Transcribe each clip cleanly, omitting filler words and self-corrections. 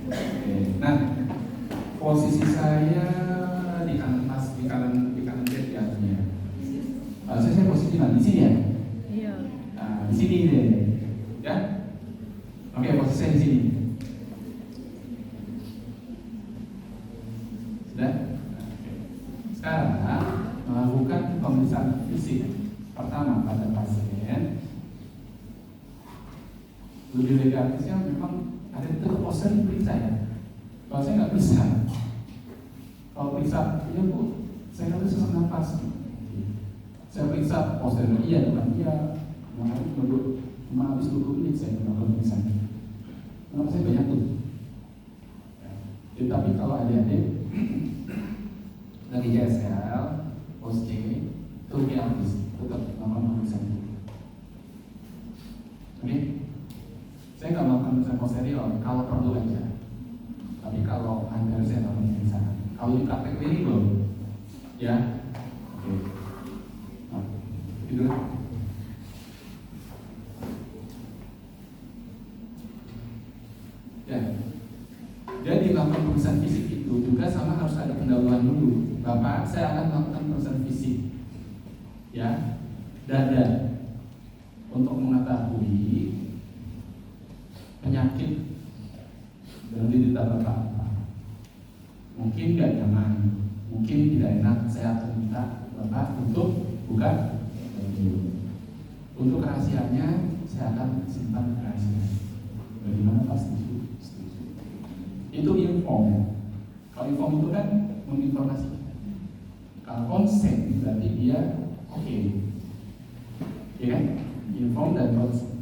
Oke. Nah, posisi saya di kanan bed ya. Saya posisi di mana? Di sini ya? Iya. Nah, di sini deh. Ya? Oke, posisi saya di sini. Sudah? Oke. Sekarang melakukan pemeriksaan fisik pertama pada pasien. Lebih legatisnya memang ada itu poster diperiksa ya. Kalau saya nggak bisa, kalau periksa, iya bu, saya nggak bisa sesak nafas. Saya periksa poster iya bukan iya, kemarin cuma habis 20 menit saya melakukan pemeriksaan. Kenapa saya banyak tuh? Ya, tapi kalau adik-adik lagi JSL, post C, itu dia habis tetap melakukan pemeriksaan. Oke? Saya nggak melakukan pemeriksaan posterior kalau perlu aja. Tapi kalau hampir saya melakukan pemeriksaan. Kalau di praktek ini belum, ya. Oke. Nah, gitu. Ya. Jadi melakukan pemeriksaan fisik itu juga sama harus ada pendahuluan dulu. Bapak, saya akan melakukan pemeriksaan fisik, ya, dada, untuk mengetahui penyakit dalam diri Bapak apa. Mungkin nggak nyaman, mungkin tidak enak. Saya akan minta Bapak untuk buka baju. Untuk rahasianya saya akan simpan rahasia. Bagaimana pasti setuju? Itu inform. Kalau inform itu kan menginformasikan. Kalau konsen berarti dia oke. Ya kan? Inform dan konsen.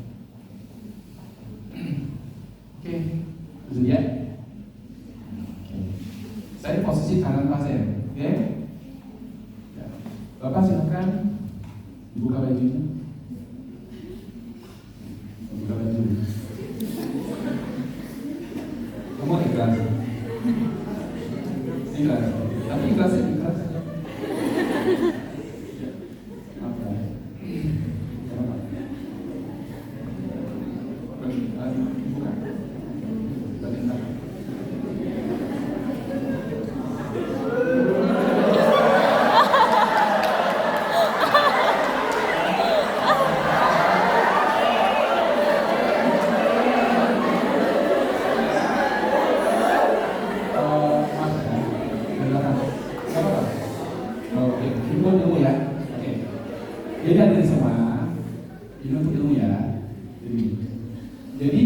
Oke, itu dia. Oke. Saya posisi kanan pasien, oke? Ya. Bapak silakan buka bajunya. Buka baju. Kamu ikhlas? Ikhlas. Tapi ikhlas aja. Apa? Buka. Jadi hadirin semua, ini untuk ilmu ya. Jadi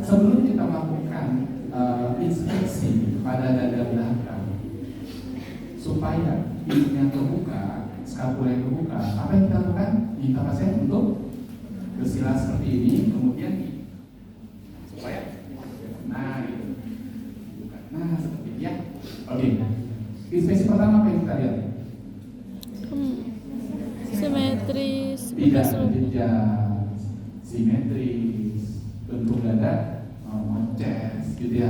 sebelum kita melakukan inspeksi pada dada belakang, supaya pintunya terbuka, skapula yang terbuka, apa yang kita lakukan? Minta pasien untuk bersila seperti ini, kemudian supaya, nah itu, nah seperti ini ya. Oke. Inspeksi pertama apa yang kita lihat? Simetris, Tidak jejak simetris, bentuk dada normal chest, gitu ya.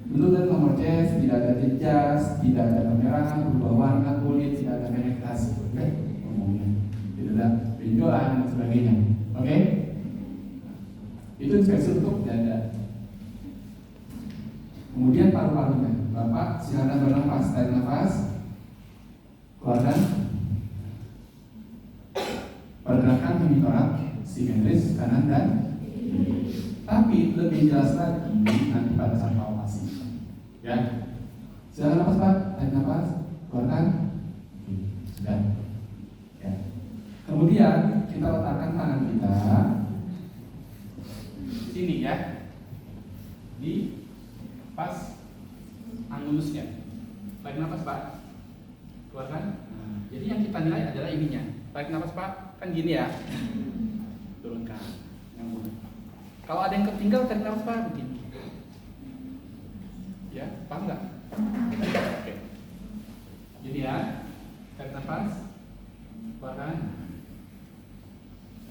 Bentuk dada normal chest, tidak ada jejak, tidak ada kemerahan, berubah warna kulit, tidak ada penetrasi, oke? Umumnya tidak ada benjolan dan sebagainya, oke? Itu inspeksi untuk dada. Kemudian paru-parunya, Bapak silakan bernafas, tarik nafas, keluarkan. Pergerakan hemitorak simetris kanan dan kiri. Tapi lebih jelas lagi nanti pada saat palpasi. Ya, silakan nafas Pak, tarik nafas, keluarkan. Sudah. Ya. Kemudian kita letakkan tangan kita di sini ya, di pas angulusnya. Tarik nafas Pak, keluarkan. Nah, jadi yang kita nilai adalah ininya. Tarik nafas Pak. Kan gini ya, turunkan, nyambung. Kalau ada yang ketinggal tarik nafas Pak begini, ya, paham nggak? Oke. Jadi ya, tarik nafas, keluarkan.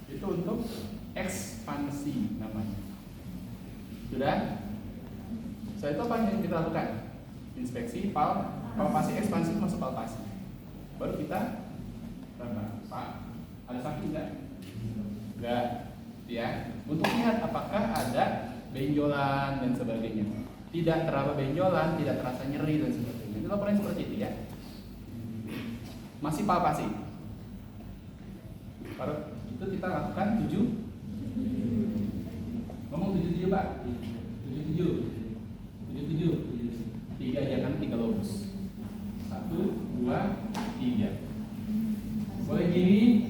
Itu untuk ekspansi namanya. Sudah? Setelah itu apa yang kita lakukan? Inspeksi, palpasi, ekspansi masuk palpasi. Baru kita Pak. Ada sakit enggak? Enggak, ya. Untuk lihat apakah ada benjolan dan sebagainya. Tidak terlalu benjolan, tidak terasa nyeri dan sebagainya. Itu laporan seperti itu ya. Masih palpasi. Baru itu kita lakukan 7. Ngomong 77 Pak. 77. 3 aja kan 3 lobus. 1, 2, 3. Boleh gini.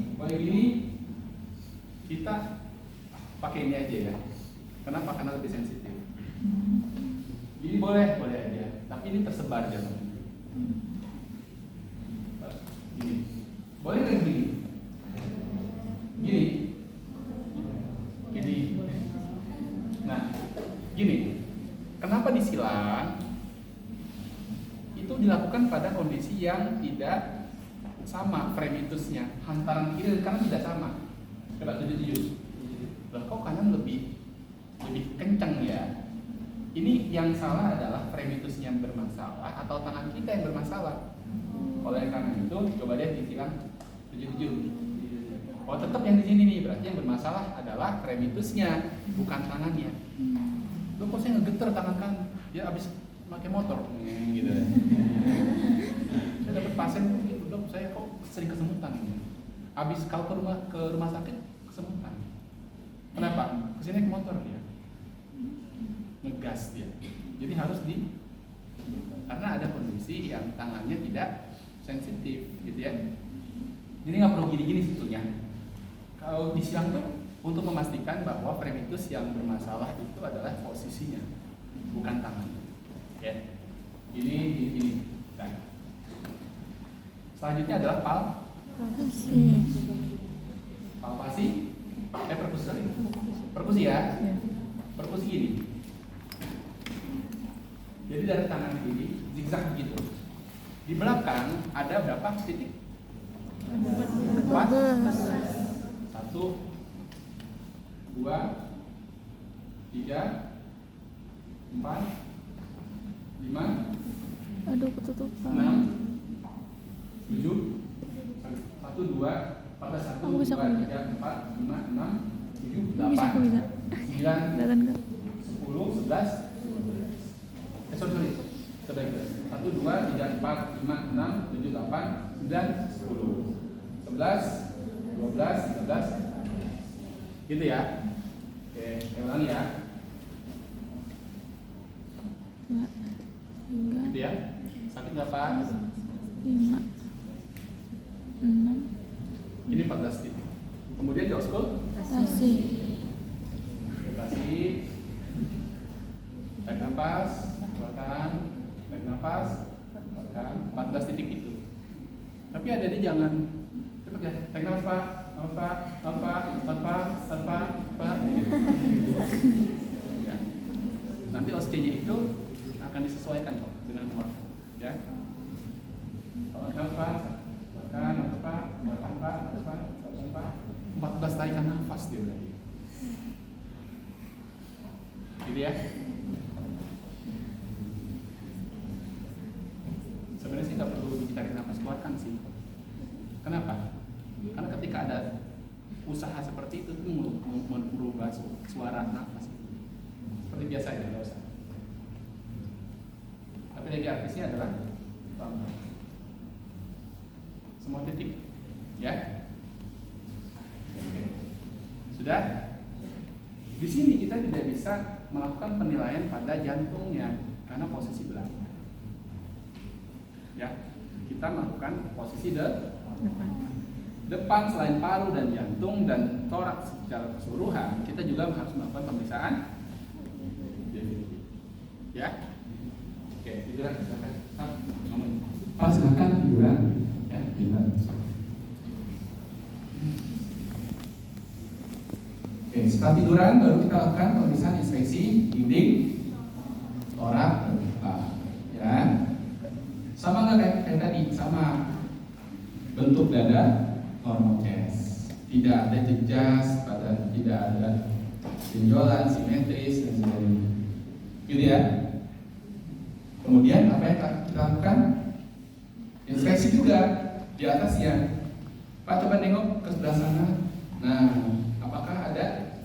Kita pakai ini aja ya. Kenapa? Karena lebih sensitif. Ini boleh aja. Tapi ini tersebar jangan. Gini. Boleh nggak gini? Gini. Nah, gini. Kenapa disilang? Itu dilakukan pada kondisi yang tidak sama fremitusnya, hantaran kiri dan kanan tidak sama. Coba 77. Loh, kok kanan lebih kencang ya? Ini yang salah adalah fremitusnya yang bermasalah atau tangan kita yang bermasalah. Oleh karena itu, coba lihat disilang 77. Oh, tetap yang di sini nih, berarti yang bermasalah adalah fremitusnya, bukan tangannya. Loh, kok saya ngegeter tangan kan? Dia habis pakai motor, gitu. Saya dapat pasien, dok, saya kok sering kesemutan. Habis kalau ke rumah sakit kesemutan. Kenapa? Kesini ke motor dia, ngegas dia. Jadi harus karena ada kondisi yang tangannya tidak sensitif, gitu ya. Jadi nggak perlu gini-gini sebetulnya. Kalau disilang tuh untuk memastikan bahwa fremitus yang bermasalah itu adalah posisinya, bukan tangan. Ya. Ini. Nah. Selanjutnya adalah palpasi. Perkusi ya. Perkusi ini. Jadi dari tangan kiri zigzag begitu. Di belakang ada berapa titik? 4. 1, 2, 3, 4, 5. Aduh, ketutupan. 6, 7, 1, 2, 14, 1, 2, 3, 4, 5, 6, 7, 8, 9, 10, 11. Sorry. 1, 2, 3, 4, 5, 6, 7, 8, 9, 10, 11, 12, 13. Gitu ya. Oke, saya ulangi ya. Gitu ya. Sakit nggak Pak? 5, 6. Ini 14 titik. Kemudian di Kasih. Tarik nafas, keluarkan. Tarik nafas, keluarkan. 14 titik itu. Tapi ada di jangan cepat ya. Tarik nafas Pak. Apa. Ya. Nanti OSC-nya itu akan disesuaikan kok dengan umur. Ya. Nafas, keluarkan. 14 tarikan nafas dia berarti. Gitu ya. Sebenarnya sih nggak perlu ditarik nafas, keluarkan sih. Kenapa? Karena ketika ada usaha seperti itu merubah suara nafas. Seperti biasa aja, nggak usah. Tapi lagi artisnya adalah semua titik, ya. Sudah? Di sini kita tidak bisa melakukan penilaian pada jantungnya karena posisi belakang. Ya, kita melakukan posisi depan selain paru dan jantung dan toraks secara keseluruhan. Kita juga harus melakukan pemeriksaan. Ya, oke, tiduran silakan. Pak, silakan tiduran. Ya, Tiduran. Oke, setelah tiduran baru kita lakukan pemeriksaan inspeksi dinding, torak, dan kepala. Ya, sama nggak kayak tadi? Sama. Bentuk dada normal chest, tidak ada jejas pada, tidak ada benjolan simetris dan sebagainya. Gitu ya. Kemudian apa yang kita lakukan? Inspeksi juga di atasnya. Pak, coba nengok ke sebelah sana. Nah, apakah ada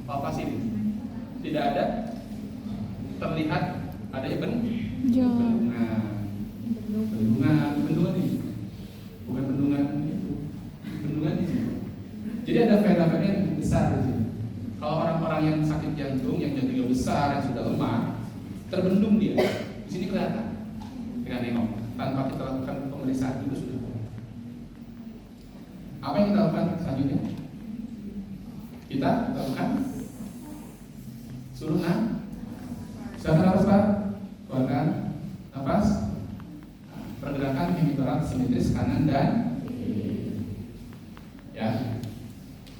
palpasi Tidak ada terlihat adanya Jalan. bendungan ini, bukan bendungan itu, bendungan di sini. Jadi ada vena-vena yang besar di sini. Kalau orang-orang yang sakit jantung, yang jantungnya besar, yang sudah lemah, terbendung dia. Di sini kelihatan dengan nengok, tanpa kita lakukan pemeriksaan itu sudah. Apa yang kita lakukan selanjutnya? Kita lakukan suruh silakan nafas Pak, keluarkan nafas. Pergerakan hemitorak simetris kanan dan kiri. Ya,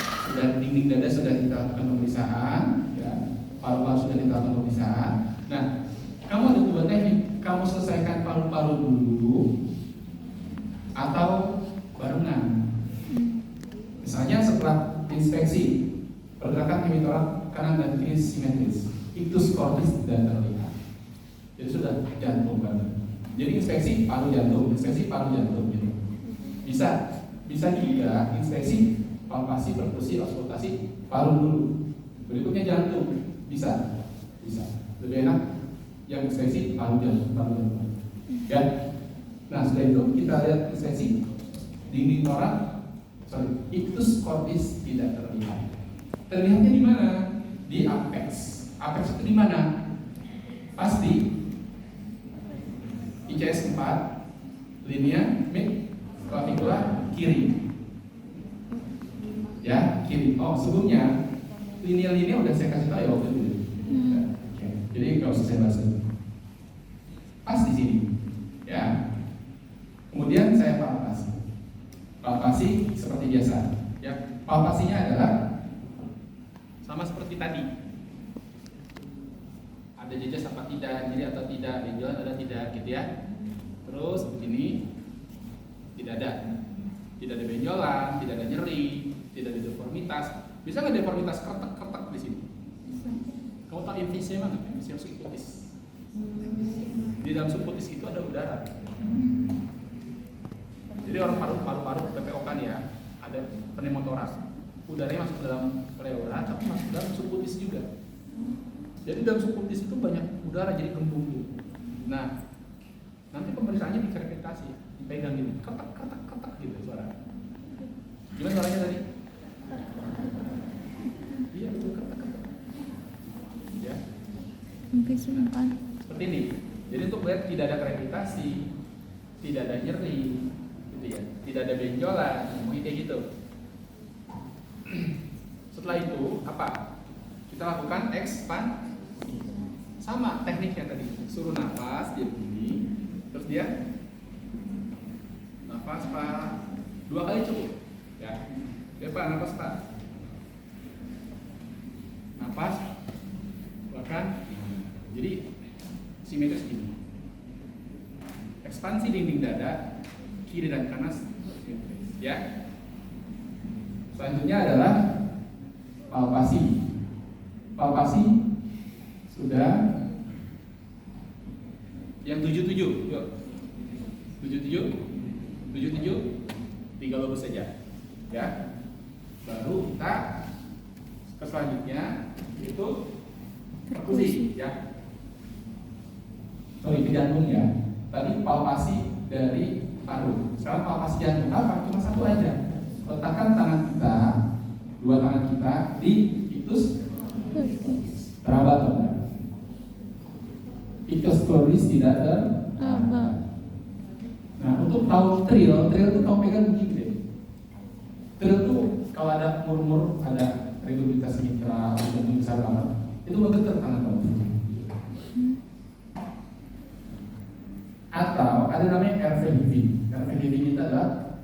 sudah dinding dada sudah kita lakukan pemeriksaan, ya, paru-paru sudah kita lakukan pemeriksaan. Nah, kamu ada dua teknik, kamu selesaikan paru-paru dulu atau barengan. Misalnya setelah inspeksi pergerakan hemitorak kanan dan kiri simetris, iktus cordis tidak terlihat. Jadi sudah jantung banget. Jadi inspeksi paru jantung gitu. Bisa juga inspeksi palpasi, perkusi, auskultasi paru dulu. Berikutnya jantung. Bisa. Lebih enak yang inspeksi paru jantung. Ya. Nah, setelah itu kita lihat inspeksi dinding torak, iktus cordis tidak terlihat. Terlihatnya di mana? Di apex. Apex itu di mana? Pasti ICS 4 linea mid clavicula kiri. Ya, kiri. Oh, sebelumnya linea-linea udah saya kasih tahu ya waktu itu. Oke. Jadi nggak usah saya bahas lagi. Pas di sini. Ya. Kemudian saya palpasi. Palpasi seperti biasa. Ya, palpasinya adalah sama seperti tadi. Ada jejas apa tidak, nyeri atau tidak, benjolan ada tidak, gitu ya. Terus begini, tidak ada benjolan, tidak ada nyeri, tidak ada deformitas. Bisa nggak deformitas kertek di sini? Kamu tahu emfisema nggak? Emfisema subcutis. Di dalam subcutis itu ada udara. Jadi orang paru-paru PPO kan ya, ada pneumotoras. Udaranya masuk ke dalam pleura, tapi masuk ke dalam subcutis juga. Jadi dalam subcutis itu banyak udara jadi kembung gitu. Nah, nanti pemeriksaannya diklarifikasi, dipegang gini, ketak gitu suara. Gimana suaranya tadi? Iya betul ketak. Ya. Mungkin simpan. Seperti ini. Jadi untuk lihat tidak ada gravitasi, tidak ada nyeri, gitu ya, tidak ada benjolan, mungkin kayak gitu. Setelah itu apa? Kita lakukan ekspansi. Sama tekniknya tadi, suruh nafas dia begini, terus dia nafas Pak, 2 kali cukup, ya. Ya Pak, nafas Pak, nafas, keluarkan. Jadi simetris ini, ekspansi dinding dada kiri dan kanan simetris, ya. Selanjutnya adalah palpasi. Palpasi sudah yang 77, yuk 77 3 lobus saja, ya. Baru kita ke selanjutnya itu perkusi, ya. Sorry, ke jantung ya. Tadi palpasi dari paru. Sekarang palpasi jantung apa? Cuma satu aja. Letakkan tangan kita, 2 tangan kita di iktus terabat. Iktus cordis tidak teraba. Nah, untuk tahu trill itu kamu pegang begini deh. Trill itu kalau ada murmur, ada regurgitasi mitral, jantung besar banget, itu bergetar tangan kamu. Atau ada namanya RV heaving. RV heaving itu adalah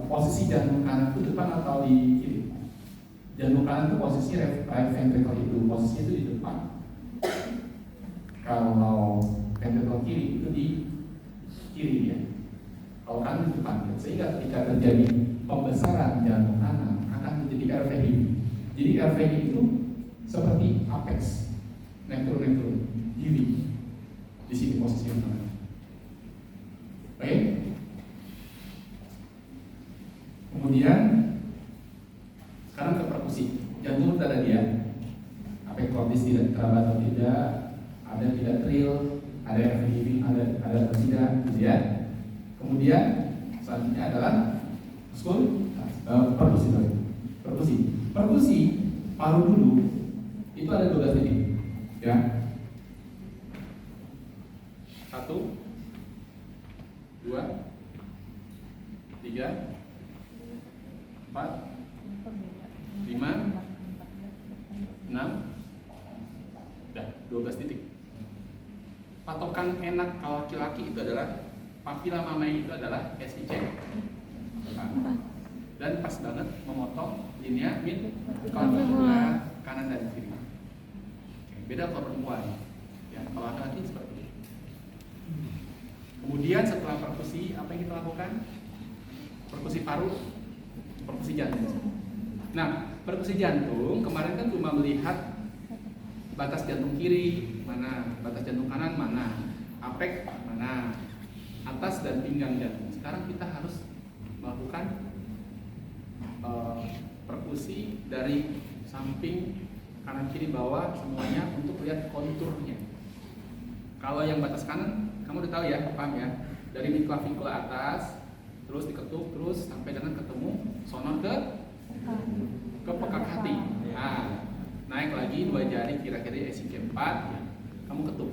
posisi jantung kanan itu depan atau di kiri. Jantung kanan itu posisi right ventricle itu, posisi itu di depan. Kalau ventricle kiri itu di kiri ya. Kalau kanan di depan, sehingga ketika terjadi pembesaran jantung kanan akan menjadi RVI. Jadi RVI itu seperti apex, neutron, gini. Di sini posisi yang kanan. Oke. Kemudian sekarang ke perkusi. Jantung udah ada dia. Apex elektrolis tidak teraba atau tidak, ada yang tidak trill, ada yang forgiving, ada tidak, gitu ya. Kemudian selanjutnya adalah perkusi paruh dulu itu ada 12 titik, ya. 1, 2, 3, 4, 5, 6, udah 12 titik. Patokan enak kalau laki-laki itu adalah papila mamae itu adalah SIC 4. Dan pas banget memotong linea mid clavicular kanan dan kiri. Beda kalau perempuan, ya. Kalau laki-laki seperti itu. Kemudian setelah perkusi, apa yang kita lakukan? Perkusi paru, perkusi jantung. Nah, perkusi jantung kemarin kan cuma melihat batas jantung kiri mana, batas jantung kanan mana, apek mana, atas dan pinggang jantung. Sekarang kita harus melakukan perkusi dari samping kanan kiri bawah semuanya untuk lihat konturnya. Kalau yang batas kanan kamu udah tahu ya, paham ya? Dari mid clavicular atas terus diketuk terus sampai dengan ketemu sonor ke pekak hati. Nah, naik lagi 2 jari kira-kira SIC 4, kamu ketuk.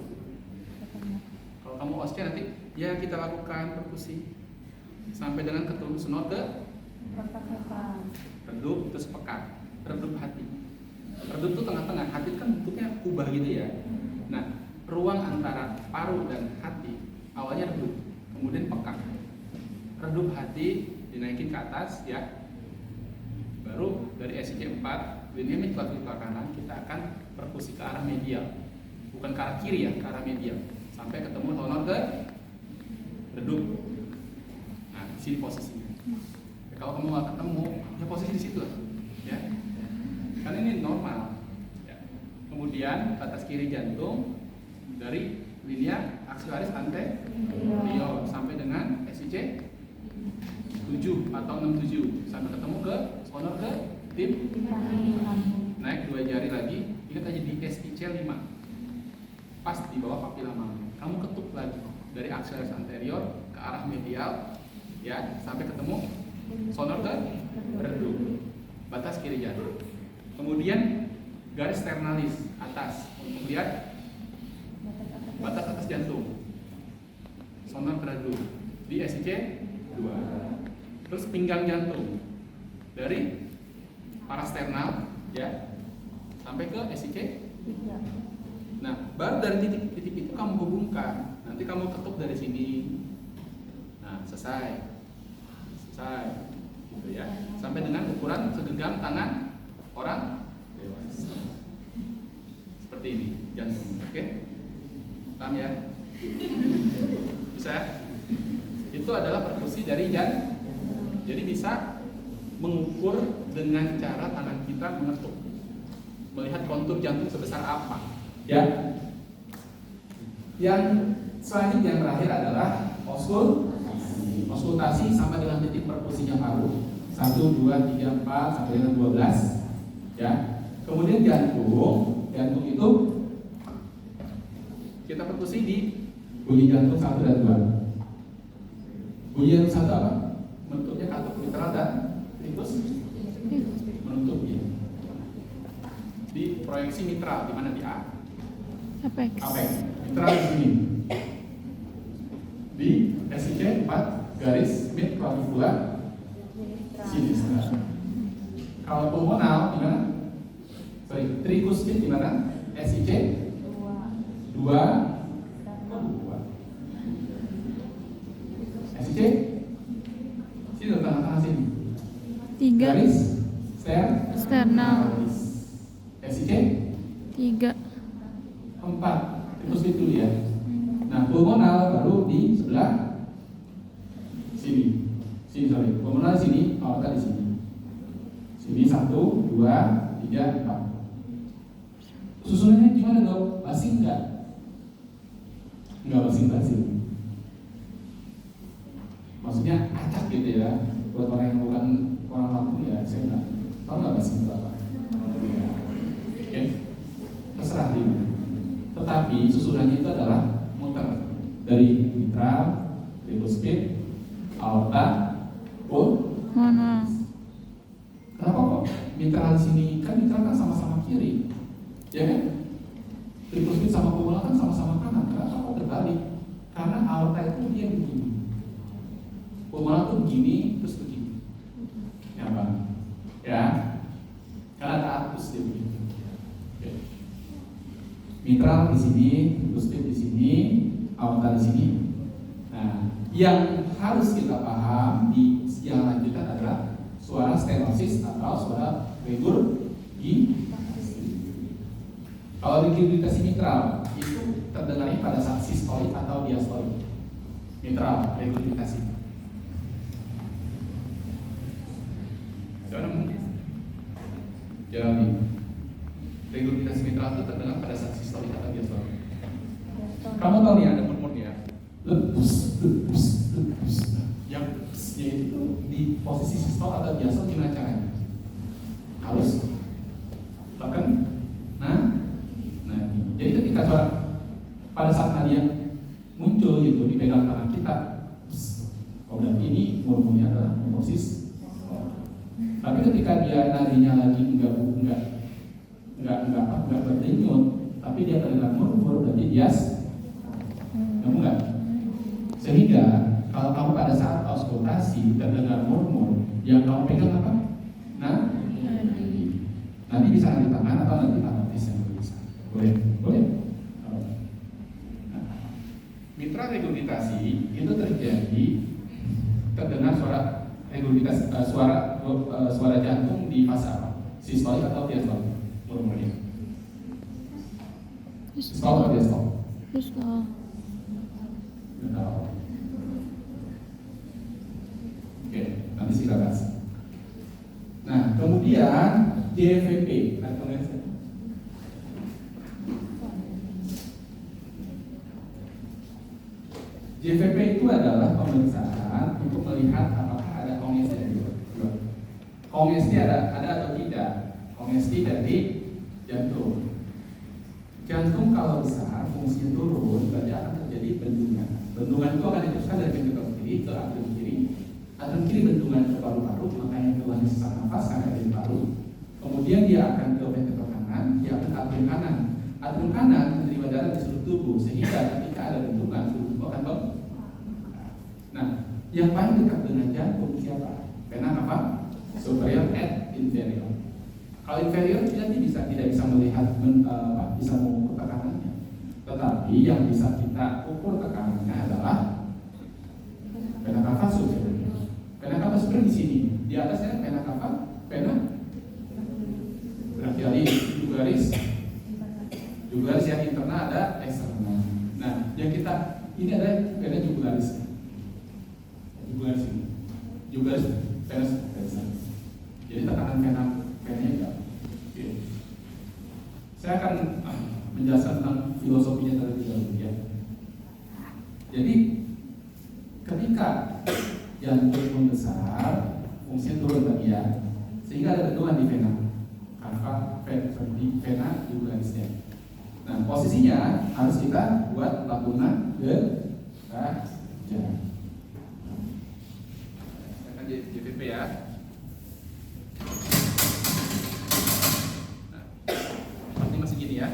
Kalau kamu osce nanti ya kita lakukan perkusi sampai dengan ketemu sonor ke redup terus pekat, redup hati. Redup itu tengah-tengah, hati kan bentuknya kubah gitu ya. Nah, ruang antara paru dan hati awalnya redup, kemudian pekat. Redup hati dinaikin ke atas ya. Baru dari SIC 4, linea mid clavicular kanan kita akan perkusi ke arah medial. Bukan ke arah kiri ya, ke arah medial. Sampai ketemu honor ke redup. Nah, di sini posisinya. Kalau kamu nggak ketemu, ya posisi di situ lah, ya. Karena ini normal. Ya. Kemudian batas kiri jantung dari linea axillaris anterior sampai dengan SIC 7 atau 67 sampai ketemu ke sonor ke tim. Naik 2 jari lagi, ingat aja di SIC 5. Pas di bawah papila mamae. Kamu ketuk lagi dari axillaris anterior ke arah medial, ya, sampai ketemu sonor ke redup, batas kiri jantung. Kemudian garis sternalis atas untuk lihat batas atas jantung, sonor ke redup di SIC 2. Terus pinggang jantung dari parasternal ya sampai ke SIC 3. Nah, baru dari titik-titik itu kamu hubungkan. Nanti kamu ketuk dari sini. Nah, selesai gitu ya, sampai dengan ukuran segenggam tangan orang dewasa seperti ini jantung. Oke, paham ya? Bisa? Itu adalah perkusi dari jantung. Jadi bisa mengukur dengan cara tangan kita mengetuk, melihat kontur jantung sebesar apa ya. Yang selanjutnya yang terakhir adalah auskultasi sama dengan titik perkusinya paru 1, 2, 3, 4 sampai dengan 12 ya. Kemudian jantung itu kita perkusi di bunyi jantung 1 dan 2. Bunyi jantung 1 apa? Bentuknya katup mitral dan trictus menutupnya di proyeksi mitral, di mana di A? Apex. Mitral di sini. Di SIC 4 garis mid clavicular sinistra. Kalau pulmonal gimana? Tricuspid di mana? SIC 2. SIC sini tengah-tengah sini. 3. Garis sternal. SIC 3. 4. Tricuspid dulu ya. Nah, pulmonal baru di sebelah sini. Pulmonal sini, aorta di sini. Sini 1, 2, 3, 4. Susunannya gimana dok? Basing enggak? Enggak basing-basing. Maksudnya acak gitu ya. Buat orang yang bukan orang lampu ya, saya enggak tahu nggak basing berapa. Oke. Tetapi susunannya itu adalah muter dari mitral, tricuspid, aorta, Mana? Kenapa kok mitral sini kan mitral kan sama-sama kiri, ya kan? Tricuspid sama pulmonar kan sama-sama kanan. Kenapa kok terbalik? Karena aorta itu dia begini, pulmonar tuh begini terus begini, ya bang, ya. Karena ada artus dia begini. Oke. Mitral di sini, tricuspid di sini, aorta di sini. Nah, yang harus kita paham di yang lanjutan adalah suara stenosis atau suara regurgitasi. Kalau regurgitasi mitral itu terdengarnya pada saat sistolik atau diastolik. Mitral regurgitasi. Jangan mungkin. Jadi regurgitasi mitral itu terdengar pada saat sistolik atau diastolik. Kamu tahu nih ada murmur ya. Lepus. Yang lepusnya itu di posisi sistol atau diastol gimana caranya? Harus tekan. Nah, jadi ketika suara pada saat nadi yang muncul gitu dipegang tangan kita, oh berarti ini murmurnya adalah posisi. Tapi ketika dia nadinya lagi enggak berdenyut, tapi dia terdengar murmur, berarti dias. Kamu enggak? Sehingga kalau kamu pada saat auskultasi terdengar murmur, yang kamu pegang apa? Nanti bisa di tangan atau nanti tangan yang bisa. Boleh. Nah, mitral regurgitasi itu terjadi terdengar suara regurgitasi suara jantung di fase apa? Sistolik atau diastolik? Murmurnya. Sistolik atau diastolik? Sistol. Oke, nanti kita bahas. Nah, kemudian JVP, JVP itu adalah pemeriksaan untuk melihat apakah ada kongesti. Kongesti ada atau tidak? Kongesti dari jantung. Jantung kalau besar, fungsinya turun, berarti akan terjadi bendungan. Bendungan itu akan diteruskan dari ventrikel kiri ke atrium kiri. Atrium kiri bendungan ke paru-paru, makanya keluarnya sesak nafas karena dari paru. Kemudian dia akan ke ventrikel kanan, dia akan ke atrium kanan. Atrium kanan menerima darah di seluruh tubuh, sehingga ketika ada bendungan, seluruh tubuh akan bengkak. Nah, yang paling dekat dengan jantung siapa? Vena apa? Superior and inferior. Kalau inferior kita tidak bisa melihat bisa mengukur tekanannya. Tetapi yang bisa kita ukur tekanannya adalah vena cava superior. Vena cava superior di sini. Di atasnya vena cava, vena brachialis, jugularis yang internal ada eksternal. Nah, yang kita ini adalah vena jugularis. Jugularis ini. Jugularis vena superior. Jadi tekanan venanya enggak. Oke. Saya akan menjelaskan tentang filosofinya terlebih dahulu ya. Jadi ketika jantung membesar, fungsinya turun tadi ya, sehingga ada bendungan di vena cava, di vena jugularisnya. Nah, posisinya harus kita buat lambungan ke raja. Saya akan JVP ya. Gini ya,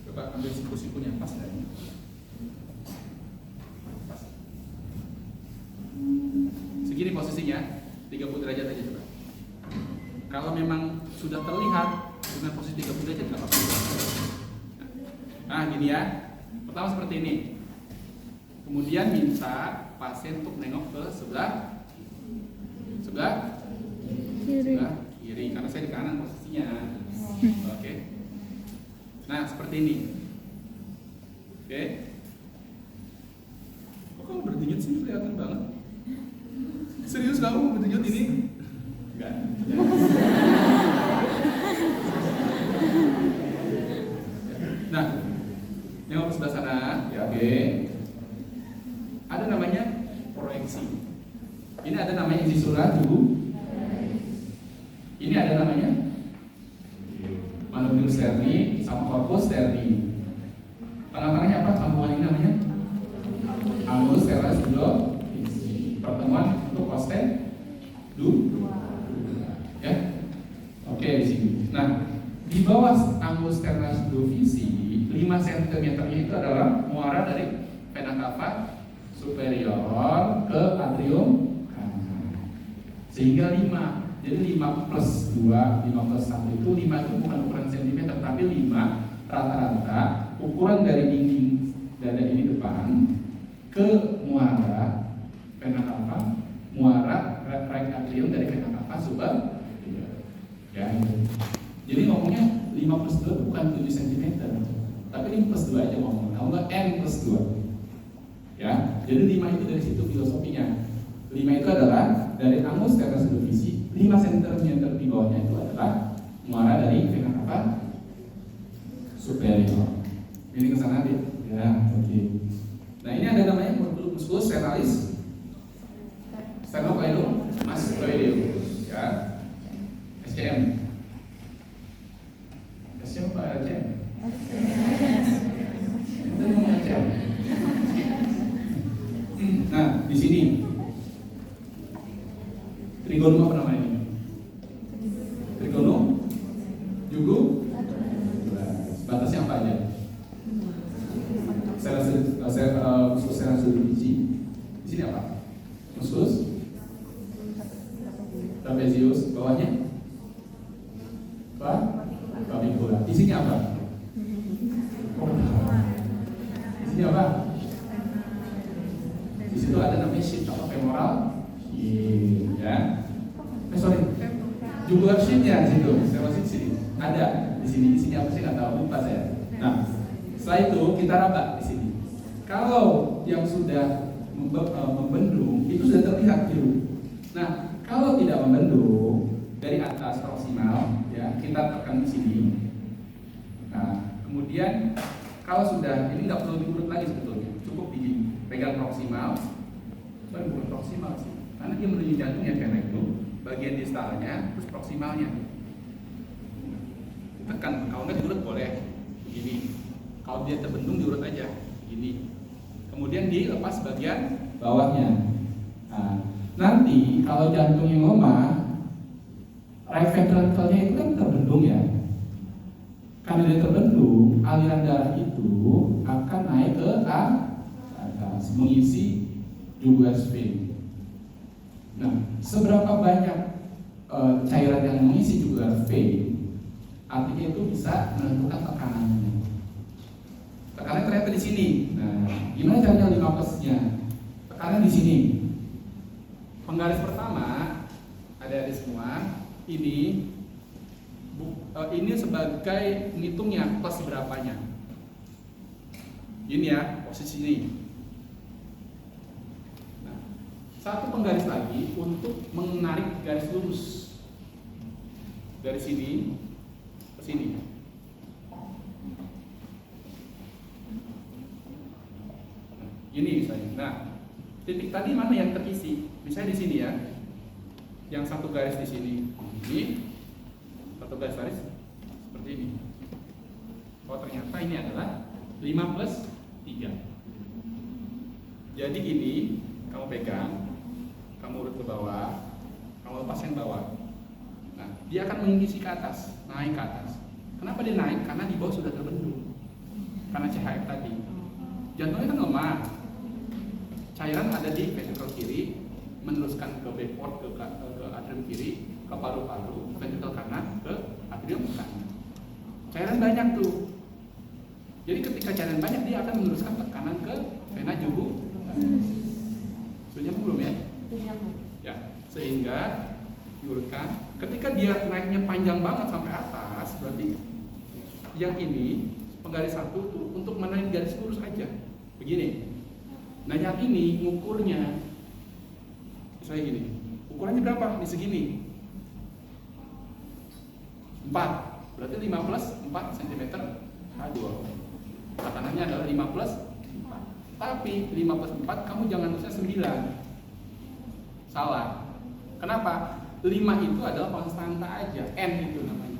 coba ambil siku-sikunya pas nggak ini? Pas. Segini posisinya, 30 derajat aja coba. Kalau memang sudah terlihat dengan posisi 30 derajat nggak apa-apa. Nah gini ya, pertama seperti ini. Kemudian minta pasien untuk nengok ke sebelah kiri, karena saya di kanan posisinya. Oke. Nah, seperti ini. Oke. Kok kamu berdenyut sih? Kelihatan banget. Serius kamu berdenyut ini? Enggak. Nah, nengok ke sebelah sana. Ya, oke. Ada namanya proyeksi. Ini ada namanya isi surat dulu. Ini ada namanya mana kondil sterni sama corpus sterni. Tengah-tengahnya apa? Sambungan ini namanya angulus terralis dua pertemuan untuk kosten ya. Oke, di sini. Nah, di bawah angulus terralis dua visi 5 cm itu adalah muara dari vena cava superior ke atrium kanan. Sehingga 5. Jadi 5 plus 2, 5 plus 1 itu 5 itu bukan ukuran cm, tapi 5 rata-rata ukuran dari dinding dada ini depan ke muara vena cava, muara right atrium dari vena cava superior. Ya, jadi ngomongnya 5 plus 2 bukan 7 cm, tapi 5 plus 2 aja ngomong, kalau nggak N plus 2. Ya, jadi 5 itu dari situ filosofinya. 5 itu adalah dari angulus terralis dua visi, 5 cm di bawahnya itu adalah muara dari vena cava superior. Ini kesana deh. Ya, oke. Nah, ini ada namanya musculus sternalis sternocleidomastoideus, ya. SCM. SCM apa SCM? Itu namanya SCM. Nah, di sini trigonum apa namanya ini? Trigonum jugu batasnya apa aja? Musculus sternalis biji. Di sini apa? Musculus trapezius, bawahnya apa? Clavicula. Di sini apa? Di sini apa? Di situ ada namanya sheath atau femoral, ya. Sorry, jugular sheath-nya di situ. Saya masih di sini. Ada di sini. Di sini apa sih nggak tahu, lupa saya. Nah, setelah itu kita raba di sini. Kalau yang sudah membendung itu sudah terlihat biru. Nah, kalau tidak membendung dari atas proksimal, ya kita tekan di sini. Nah, kemudian kalau sudah ini nggak perlu diurut lagi sebetulnya, cukup dipegang proksimal, bukan proksimal sih, karena dia menuju jantung ya karena itu bagian distalnya terus proksimalnya. Tekan, kalau nggak diurut boleh begini. Kalau dia terbendung diurut aja begini. Kemudian dilepas bagian bawahnya. Nah, nanti kalau jantungnya lemah, right ventricle-nya itu kan terbendung ya. Karena dia terbendung, aliran darah itu akan naik ke atas, mengisi jugular vein. Nah, seberapa banyak cairan yang mengisi jugular vein, artinya itu bisa menentukan tekanannya. Tekanan ternyata di sini. Nah, gimana caranya 5 plusnya? Tekanan di sini. Penggaris pertama, ada semua. Ini sebagai ngitungnya plus berapanya. Ini ya posisi ini. Nah, satu penggaris lagi untuk menarik garis lurus dari sini ke sini. Ini misalnya. Nah, titik tadi mana yang terisi? Misalnya di sini ya. Yang satu garis di sini. Ini satu garis seperti ini. Oh, ternyata ini adalah 5 plus 3. Jadi ini kamu pegang, kamu urut ke bawah, kamu lepaskan bawah. Nah, dia akan mengisi ke atas, naik ke atas. Kenapa dia naik? Karena di bawah sudah terbendung. Karena CHF tadi. Jantungnya kan lemah. Cairan ada di ventricle kiri, meneruskan ke backward ke atrium kiri, ke paru-paru, ventricle kanan, ke atrium kanan. Cairan banyak tuh. Jadi ketika cairan banyak dia akan meneruskan tekanan ke vena jugu. Sudah nyambung belum ya? Ya, sehingga diurutkan. Ketika dia naiknya panjang banget sampai atas, berarti yang ini penggaris satu tuh untuk menaik garis lurus aja. Begini. Nah yang ini ngukurnya saya gini, ukurannya berapa? Di segini 4, berarti 5 plus 4 cm H2. Tekanannya adalah 5 plus 4. Tapi 5 plus 4 kamu jangan nulisnya 9. Salah. Kenapa? 5 itu adalah konstanta aja, N itu namanya.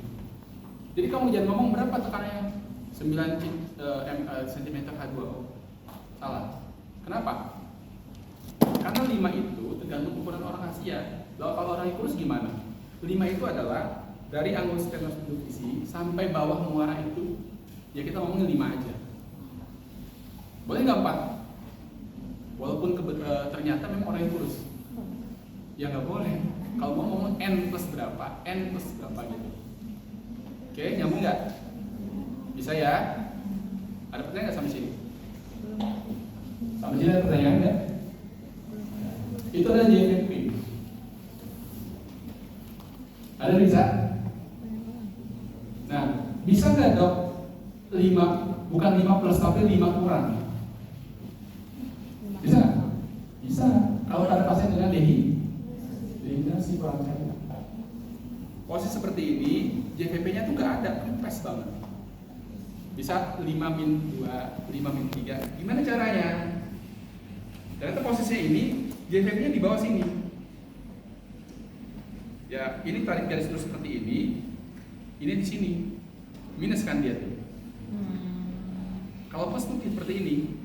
Jadi kamu jangan ngomong berapa tekanannya 9 cm H2O. Salah. Kenapa? Karena 5 itu tergantung ukuran orang Asia. Lalu kalau orang yang kurus gimana? 5 itu adalah dari angle sternus subduksi sampai bawah muara itu, ya kita ngomongin 5 aja. Boleh nggak 4? Walaupun ternyata memang orang yang kurus. Ya nggak boleh. Kalau mau ngomong N plus berapa gitu. Oke, nyambung nggak? Bisa ya? Ada pertanyaan nggak sampai sini? Sampai sini ada pertanyaan nggak? Itu adalah JFP. Ada bisa? Nah, bisa nggak dok 5, bukan 5 plus tapi 5 kurang? Bisa? Bisa. Kalau ada pasien dengan dehidrasi kurang cairan. Posisi seperti ini, JVP-nya tuh nggak ada, kempes banget. Bisa 5-2, 5-3. Gimana caranya? Ternyata posisinya ini, JVP-nya di bawah sini. Ya, ini tarik garis lurus seperti ini di sini. Minus kan dia tuh. Kalau plus tuh seperti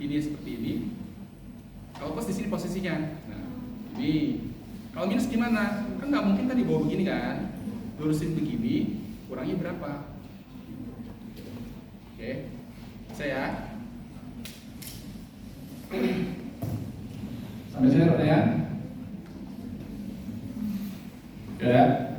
ini seperti ini. Kalau plus di sini posisinya. Nah, ini. Kalau minus gimana? Kan nggak mungkin tadi bawa begini kan? Lurusin begini, kurangnya berapa? Oke, bisa ya? Sampai sini ada pertanyaan? Ya.